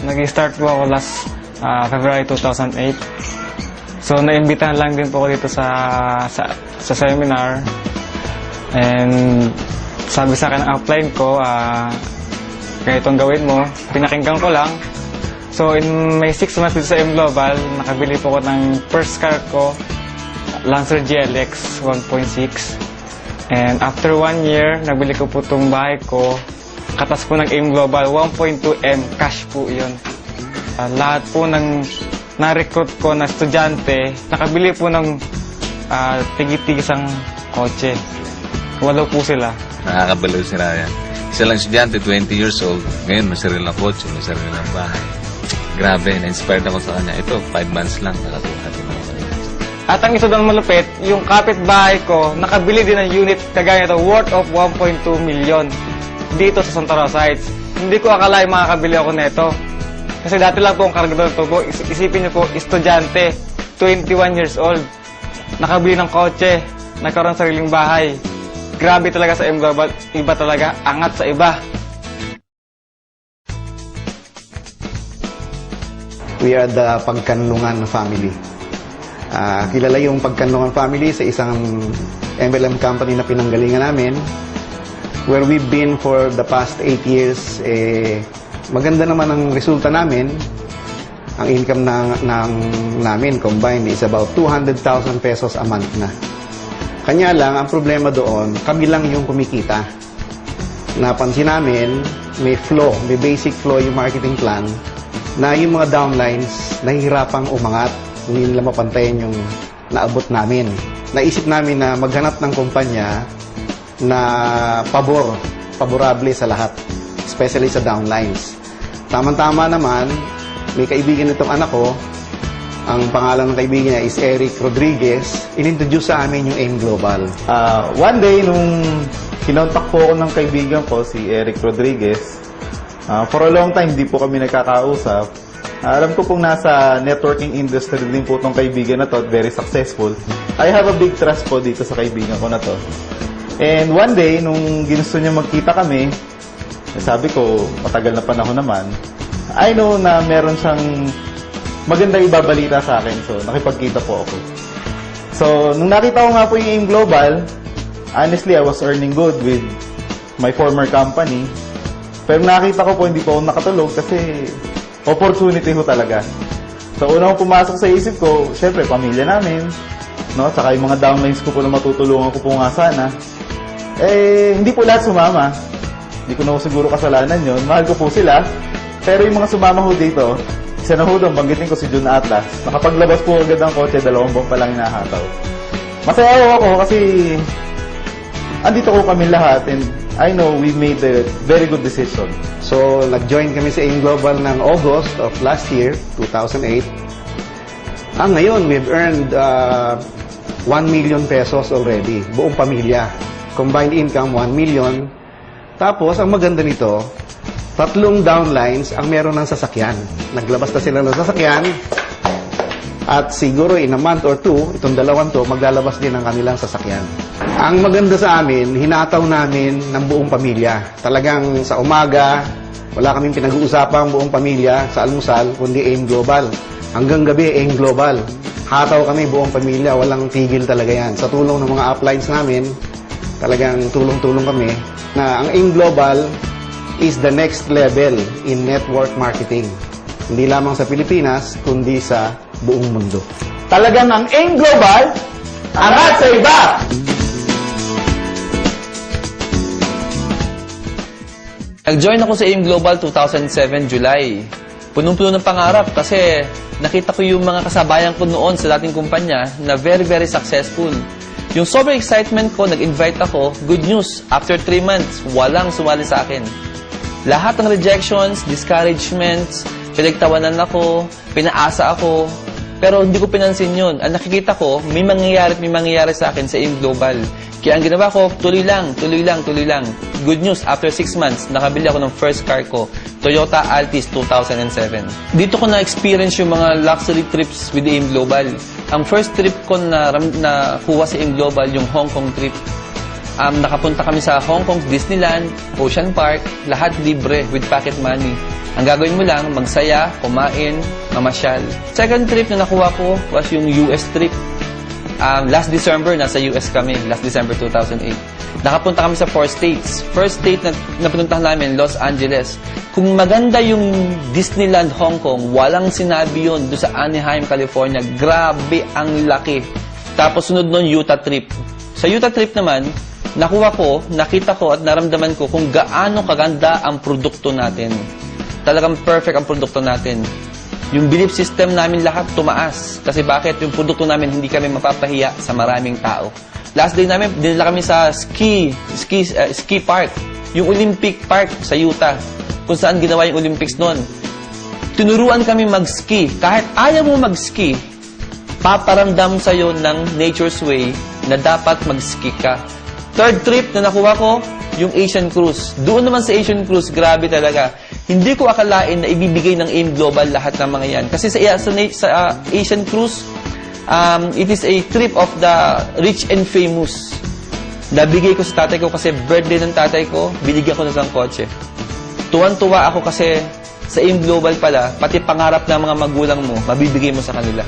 Nag-start po ako last February 2008. So, naimbitahan lang din po ako dito sa seminar. And sabi sa akin ang upline ko, ganitong gawin mo. Pinakinggan ko lang. So, in may 6 months dito sa M Global, nakabili po ko ng first car ko, Lancer GLX 1.6. And after 1 year, nabili ko po itong bahay ko. Katas po ng M Global, 1.2M, cash po yun. Lahat po ng na-recruit ko na estudyante, nakabili po ng tigit-tigisang kotse. Walo po sila. Nakakabaliw si Ryan. Isa lang estudyante, 20 years old. Ngayon, may sarili ng kotse, may sarili ng bahay. Grabe, na-inspired ako sa kanya. Ito, 5 months lang, nakatuhati na ako. At ang isa doon malupit, yung kapitbahay ko, nakabili din ng unit kagaya ito, worth of 1.2 million dito sa Santa Rosa Heights. Hindi ko akalain makakabili ako nito. Kasi dati lang po ang karga doon po, isipin niyo po, estudyante, 21 years old, nakabili ng kotse, nagkaroon ng sariling bahay. Grabe talaga sa M Global, iba talaga, angat sa iba. We are the Pagkanlungan family. Kilala yung Pagkanlungan family sa isang MLM company na pinanggalingan namin, where we've been for the past 8 years. Maganda naman ang resulta namin. Ang income namin combined is about 200,000 pesos a month na. Kanya lang, ang problema doon, kami lang yung kumikita. Napansin namin, may flow, may basic flow yung marketing plan, na yung mga downlines, nahihirapang umangat, hindi nila mapantayan yung naabot namin. Naisip namin na maghanap ng kumpanya na paborable sa lahat, especially sa downlines. Tama-tama naman, may kaibigan nitong anak ko, ang pangalan ng kaibigan niya is Eric Rodriguez, inintroduce sa amin yung M Global. One day, nung kinontak po ako ng kaibigan ko, si Eric Rodriguez, for a long time, di po kami nagkakausap. Alam ko pong nasa networking industry din po itong kaibigan na to, very successful. I have a big trust po dito sa kaibigan ko na to. And one day, nung ginusto niya magkita kami, sabi ko, matagal na panahon naman, I know na meron siyang magandang ibabalita sa akin. So, nakipagkita po ako. So, nung nakita ko nga po yung M Global, honestly, I was earning good with my former company. Pero nakita ko po, hindi po ako nakatulog kasi opportunity ho talaga. So, unang pumasok sa isip ko, syempre, pamilya namin, no? Saka yung mga downlines ko po na matutulungan ko po nga sana. Hindi po lahat sumama. Hindi ko na siguro kasalanan yon. Mahal ko po sila. Pero yung mga sumama ho dito, isa na ho doon, banggitin ko si June Atlas. Nakapaglabas po agad ang kotse, 2 buwan pa lang hinahataw. Masaya ako kasi andito ko kami lahat and I know we made a very good decision. So, nag-join kami sa M Global ng August of last year, 2008. Ngayon, we've earned 1 million pesos already, buong pamilya. Combined income, 1 million. Tapos, ang maganda nito, 3 downlines ang meron ng sasakyan. Naglabas na sila ng sasakyan. At siguro in a month or 2, itong dalawang to, maglalabas din ang kanilang sasakyan. Ang maganda sa amin, hinataw namin ng buong pamilya. Talagang sa umaga, wala kaming pinag-uusapang buong pamilya sa almusal, kundi M Global. Hanggang gabi, M Global. Hataw kami buong pamilya, walang tigil talaga yan. Sa tulong ng mga uplines namin, talagang tulong-tulong kami na ang M Global is the next level in network marketing. Hindi lamang sa Pilipinas, kundi sa buong mundo. Talagang ang M Global, angat sa iba! Nag-join ako sa M Global 2007 July. Punong-puno ng pangarap kasi nakita ko yung mga kasabayan ko noon sa dating kumpanya na very, very successful. Yung sobrang excitement ko, nag-invite ako, good news, after 3 months, walang sumali sa akin. Lahat ng rejections, discouragements, pinagtawanan ako, pinaasa ako, pero hindi ko pinansin yun. Ang nakikita ko, may mangyayari sa akin sa M Global. Kaya ang ginawa ko, tuloy lang. Good news, after 6 months, nakabili ako ng first car ko, Toyota Altis 2007. Dito ko na-experience yung mga luxury trips with M Global. Ang first trip ko na kuha sa M Global, yung Hong Kong trip. Nakapunta kami sa Hong Kong, Disneyland, Ocean Park, lahat libre with pocket money. Ang gagawin mo lang, magsaya, kumain, mamasyal. Second trip na nakuha ko was yung US trip. Last December, nasa US kami. Last December 2008. Nakapunta kami sa 4 states. First state na pinuntahan namin, Los Angeles. Kung maganda yung Disneyland Hong Kong, walang sinabi yun doon sa Anaheim, California. Grabe ang laki. Tapos sunod nun, Utah trip. Sa Utah trip naman, nakita ko at naramdaman ko kung gaano kaganda ang produkto natin. Talagang perfect ang produkto natin. Yung belief system namin lahat tumaas. Kasi bakit? Yung produkto namin hindi kami mapapahiya sa maraming tao. Last day namin, dinala kami sa ski park. Yung Olympic Park sa Utah. Kung saan ginawa yung Olympics noon. Tinuruan kami mag-ski. Kahit ayaw mo mag-ski, paparamdam sa'yo ng nature's way na dapat mag-ski ka. Third trip na nakuha ko, yung Asian Cruise. Doon naman sa Asian Cruise, grabe talaga. Hindi ko akalain na ibibigay ng AIM Global lahat ng mga yan. Kasi sa Asian Cruise, it is a trip of the rich and famous. Nabigay ko sa tatay ko kasi birthday ng tatay ko, binigyan ko na ng kotse. Tuwan-tuwa ako kasi sa AIM Global pala, pati pangarap ng mga magulang mo, mabibigay mo sa kanila.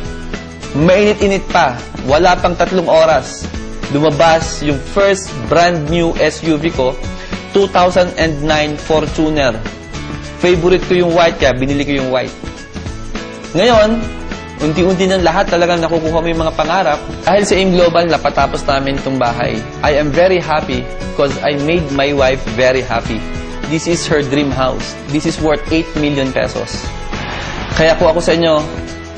Mainit-init pa, wala pang 3 oras. Lumabas yung first brand new SUV ko, 2009 Fortuner. Favorite ko yung white, kaya binili ko yung white. Ngayon, unti-unti ng lahat talagang nakukuha mo yung mga pangarap. Dahil sa AIM Global, napatapos namin itong bahay. I am very happy because I made my wife very happy. This is her dream house. This is worth 8 million pesos. Kaya po ako sa inyo,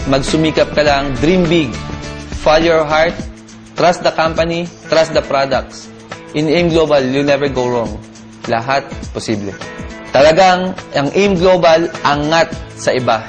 magsumikap ka lang, dream big, follow your heart, trust the company, trust the products. In AIM Global, you'll never go wrong. Lahat posible. Talagang, ang AIM Global, angat sa iba.